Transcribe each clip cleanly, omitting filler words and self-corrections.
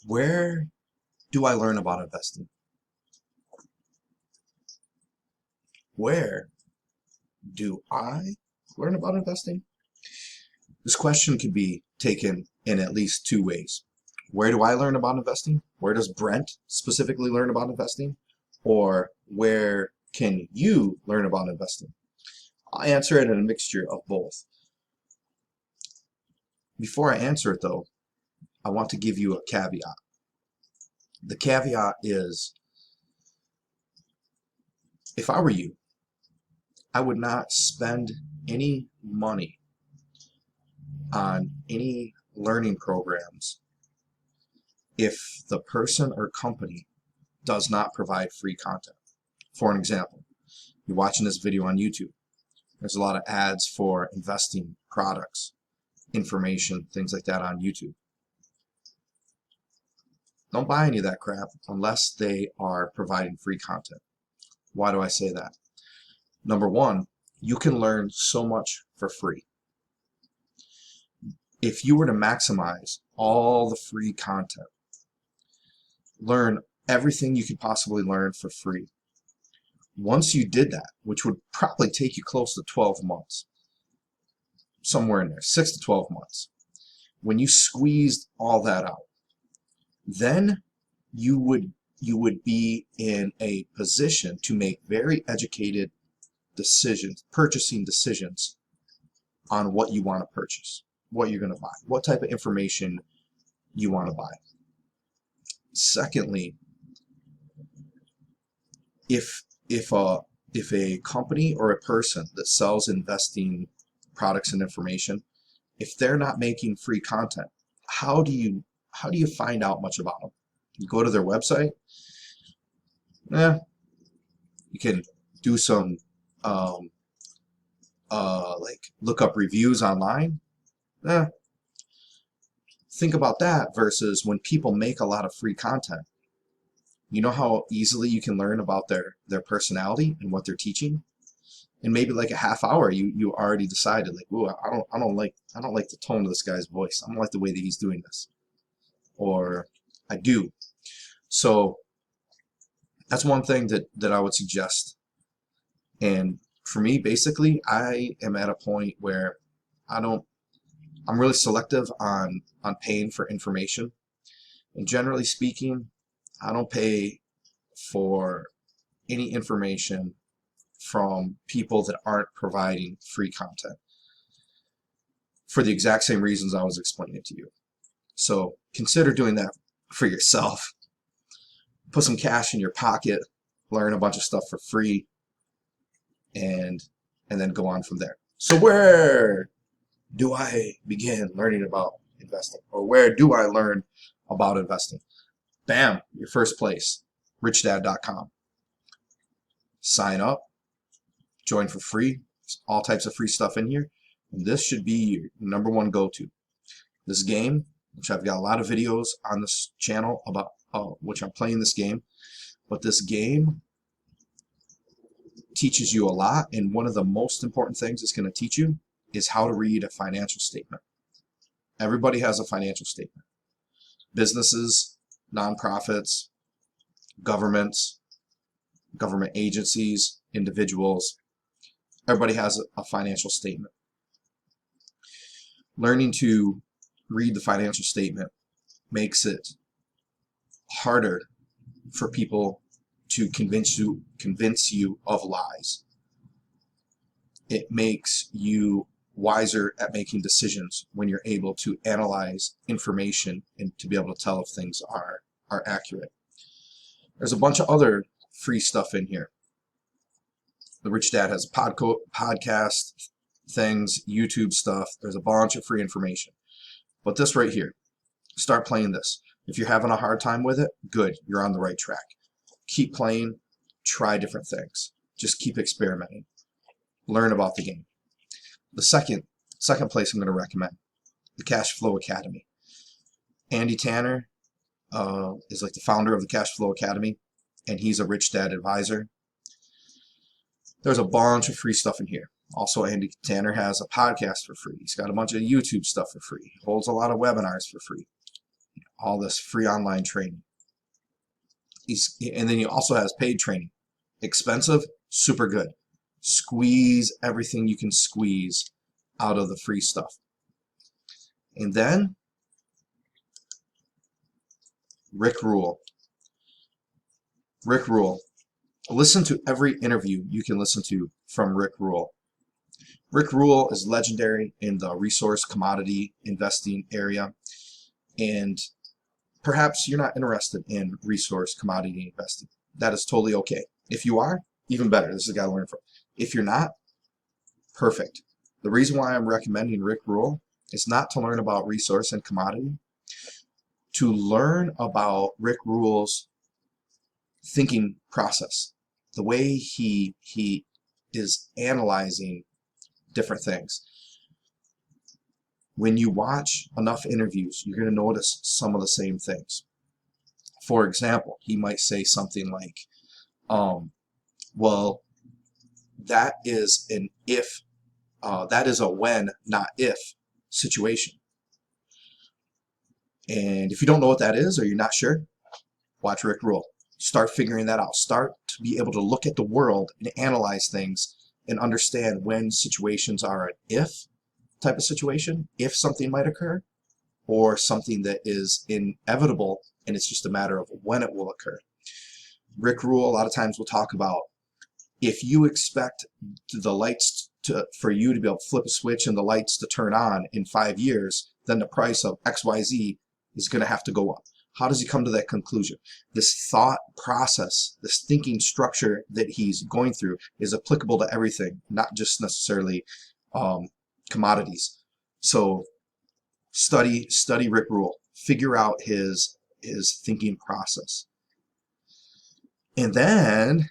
Where do I learn about investing? Where do I learn about investing? This question could be taken in at least two ways. Where do I learn about investing? Where does Brent specifically learn about investing? Or where can you learn about investing? I'll answer it in a mixture of both. Before I answer it though, I want to give you a caveat. The caveat is, if I were you, I would not spend any money on any learning programs if the person or company does not provide free content. For an example, you're watching this video on YouTube. There's a lot of ads for investing products, information, things like that on YouTube. Don't buy any of that crap unless they are providing free content. Why do I say that? Number one, you can learn so much for free. If you were to maximize all the free content, learn everything you could possibly learn for free. Once you did that, which would probably take you close to 12 months, somewhere in there, 6 to 12 months, when you squeezed all that out, then you would be in a position to make very educated decisions, purchasing decisions on what you want to purchase, what you're going to buy, what type of information you want to buy. Secondly, if a company or a person that sells investing products and information, if they're not making free content, how do you find out much about them? You go to their website. You can do some like look up reviews online. Think about that versus when people make a lot of free content. You know how easily you can learn about their personality and what they're teaching? In maybe like a half hour, you already decided, like, ooh, I don't like the tone of this guy's voice. I don't like the way that he's doing this. Or I do. So that's one thing that I would suggest. And for me, basically, I am at a point where I'm really selective on paying for information. And generally speaking, I don't pay for any information from people that aren't providing free content for the exact same reasons I was explaining to you. So consider doing that for yourself. Put some cash in your pocket, learn a bunch of stuff for free, and then go on from there. So where do I begin learning about investing? Or where do I learn about investing? Bam, your first place, richdad.com. Sign up, join for free. There's all types of free stuff in here. And this should be your number one go-to. This game, which I've got a lot of videos on this channel about which I'm playing this game, but this game teaches you a lot, and one of the most important things it's going to teach you is how to read a financial statement. Everybody has a financial statement. Businesses, nonprofits, governments, government agencies, individuals, everybody has a financial statement. Learning to read the financial statement makes it harder for people to convince you of lies. It makes you wiser at making decisions when you're able to analyze information and to be able to tell if things are accurate. There's a bunch of other free stuff in here. The Rich Dad has a podcast things, YouTube stuff. There's a bunch of free information. But this right here, start playing this. If you're having a hard time with it, good, you're on the right track. Keep playing, try different things. Just keep experimenting. Learn about the game. The second place I'm going to recommend, the Cashflow Academy. Andy Tanner is like the founder of the Cashflow Academy, and he's a Rich Dad advisor. There's a bunch of free stuff in here. Also, Andy Tanner has a podcast for free. He's got a bunch of YouTube stuff for free. He holds a lot of webinars for free. all this free online training. And then he also has paid training. Expensive, super good. Squeeze everything you can squeeze out of the free stuff. And then Rick Rule. Rick Rule. Listen to every interview you can listen to from Rick Rule. Rick Rule is legendary in the resource commodity investing area, and perhaps you're not interested in resource commodity investing. That is totally okay. If you are, even better. This is a guy to learn from. If you're not, perfect. The reason why I'm recommending Rick Rule is not to learn about resource and commodity, to learn about Rick Rule's thinking process, the way he is analyzing different things. When you watch enough interviews, you're going to notice some of the same things. For example, he might say something like, well, that is an if, that is a when, not if situation. And if you don't know what that is, or you're not sure, watch Rick Rule. Start figuring that out. Start to be able to look at the world and analyze things and understand when situations are an if type of situation, if something might occur, or something that is inevitable and it's just a matter of when it will occur. Rick Rule a lot of times will talk about, if you expect the lights for you to be able to flip a switch and the lights to turn on in 5 years, then the price of XYZ is going to have to go up. How does he come to that conclusion? This thought process, this thinking structure that he's going through is applicable to everything, not just necessarily commodities. So study Rick Rule. Figure out his thinking process. And then,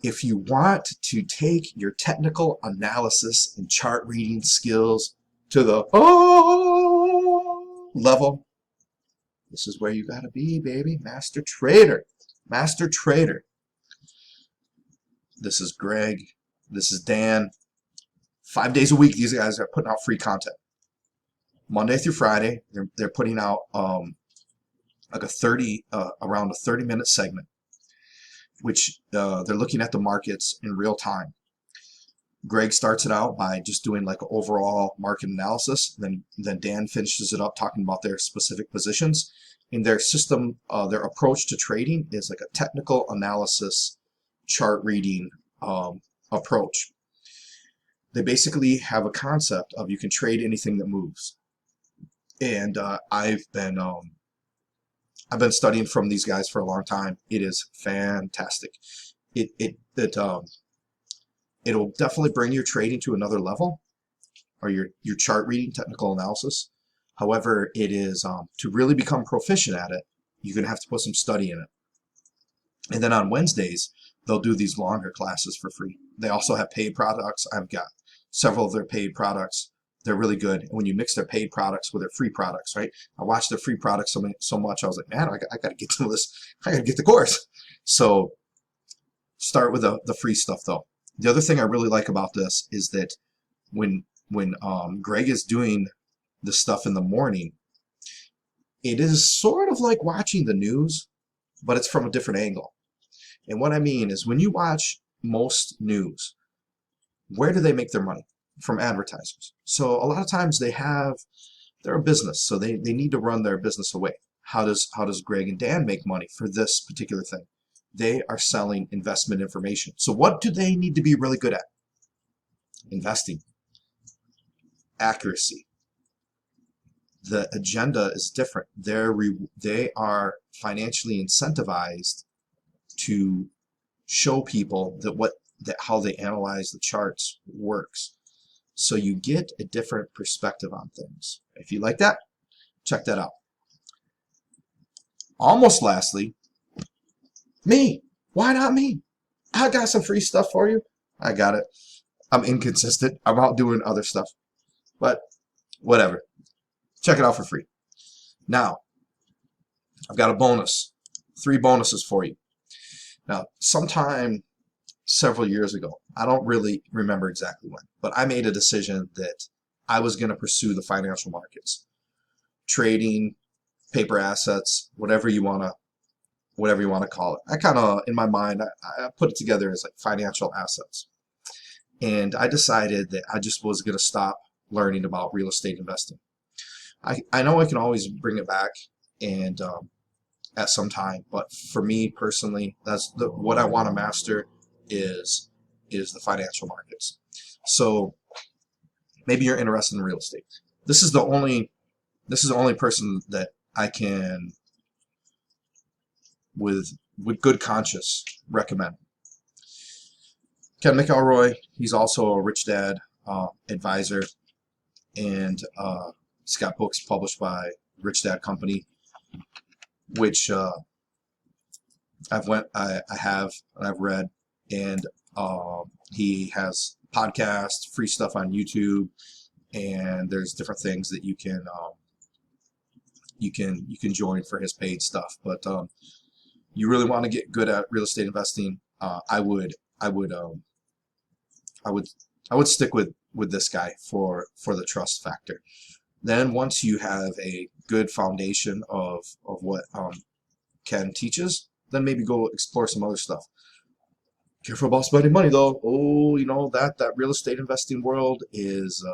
if you want to take your technical analysis and chart reading skills to the level, this is where you gotta be, baby. Master trader. Master trader. This is Greg. This is Dan. 5 days a week, these guys are putting out free content. Monday through Friday, they're putting out like around a 30-minute segment, which they're looking at the markets in real time. Greg starts it out by just doing like an overall market analysis. Then Dan finishes it up talking about their specific positions. In their system, their approach to trading is like a technical analysis, chart reading approach. They basically have a concept of you can trade anything that moves. And I've been studying from these guys for a long time. It is fantastic. It'll definitely bring your trading to another level, or your chart reading, technical analysis. However, it is to really become proficient at it, you're going to have to put some study in it. And then on Wednesdays, they'll do these longer classes for free. They also have paid products. I've got several of their paid products. They're really good. And when you mix their paid products with their free products, right? I watched their free products so much, I was like, man, I got to get to this. I got to get the course. So start with the free stuff, though. The other thing I really like about this is that when Greg is doing the stuff in the morning, it is sort of like watching the news, but it's from a different angle. And what I mean is, when you watch most news, where do they make their money? From advertisers. So a lot of times they're a business, so they need to run their business away. How does Greg and Dan make money for this particular thing? They are selling investment information. So what do they need to be really good at? Investing. Accuracy. The agenda is different. They are financially incentivized to show people that how they analyze the charts works. So you get a different perspective on things. If you like that, check that out. Almost lastly, me. Why not me? I got some free stuff for you. I got it. I'm inconsistent. I'm out doing other stuff. But whatever. Check it out for free. Now, I've got a bonus. 3 bonuses for you. Now, sometime several years ago, I don't really remember exactly when, but I made a decision that I was going to pursue the financial markets. Trading, paper assets, whatever you want to call it. I kind of, in my mind, I put it together as like financial assets. And I decided that I just was going to stop learning about real estate investing. I know I can always bring it back and at some time, but for me personally, that's what I want to master is the financial markets. So maybe you're interested in real estate. This is the only person that I can with good conscience recommend. Ken McElroy, he's also a Rich Dad advisor, and he's got books published by Rich Dad Company, which I have and I've read, and he has podcasts, free stuff on YouTube, and there's different things that you can join for his paid stuff. But you really want to get good at real estate investing, I would stick with this guy for the trust factor. Then once you have a good foundation of what Ken teaches, then maybe go explore some other stuff. Careful about spending money though. Oh, you know that real estate investing world is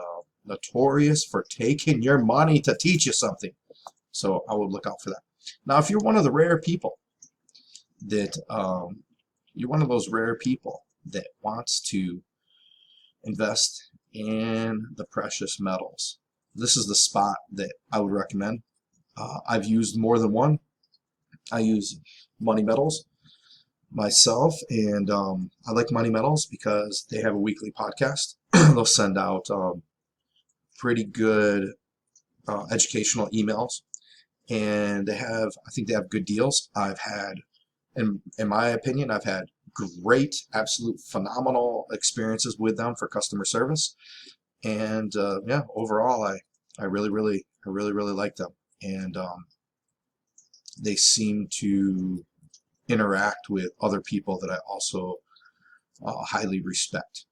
notorious for taking your money to teach you something. So I would look out for that. Now, if you're one of the rare people that you're one of those rare people that wants to invest in the precious metals, this is the spot that I would recommend. I've used more than one. I use Money Metals myself, and I like Money Metals because they have a weekly podcast. They'll send out pretty good educational emails, and I think they have good deals. I've had, in my opinion, I've had great, absolute phenomenal experiences with them for customer service, and yeah, overall I really like them, and they seem to interact with other people that I also highly respect.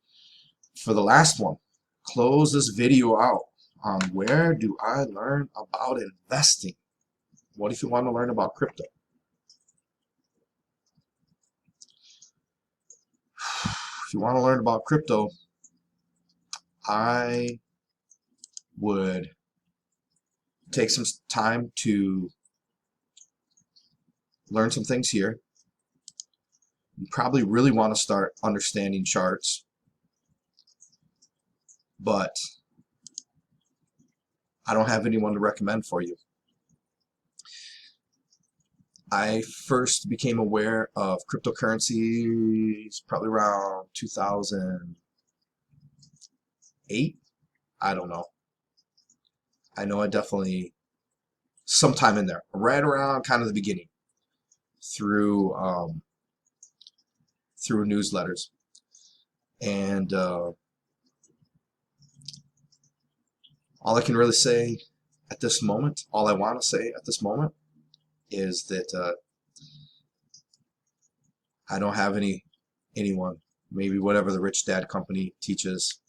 For the last one, close this video out on where do I learn about investing. What if you want to learn about crypto? If you want to learn about crypto, I would take some time to learn some things here. You probably really want to start understanding charts, but I don't have anyone to recommend for you. I first became aware of cryptocurrencies probably around 2008. I don't know. I know I definitely sometime in there, right around kind of the beginning, through newsletters, and all I can really say at this moment, all I want to say at this moment, is that I don't have anyone. Maybe whatever the Rich Dad Company teaches.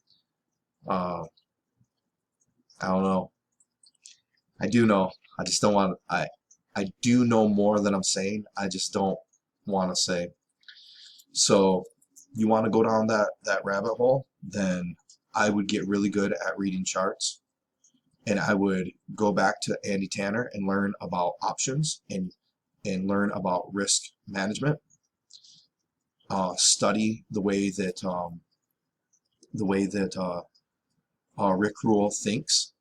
I don't know. I do know. I just don't want. I do know more than I'm saying. I just don't want to say. So you want to go down that rabbit hole, then I would get really good at reading charts, and I would go back to Andy Tanner and learn about options and learn about risk management. Study the way that Rick Rule thinks,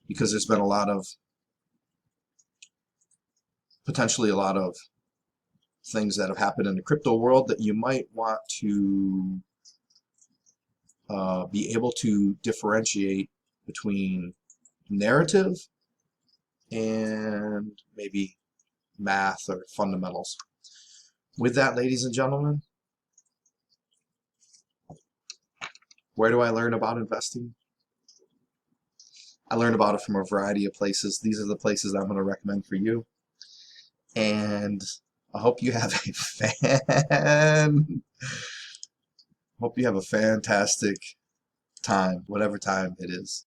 because there's been potentially a lot of things that have happened in the crypto world that you might want to be able to differentiate between narrative and maybe math or fundamentals. With that, ladies and gentlemen, where do I learn about investing? I learn about it from a variety of places. These are the places I'm going to recommend for you. And I hope you have a fantastic time, whatever time it is.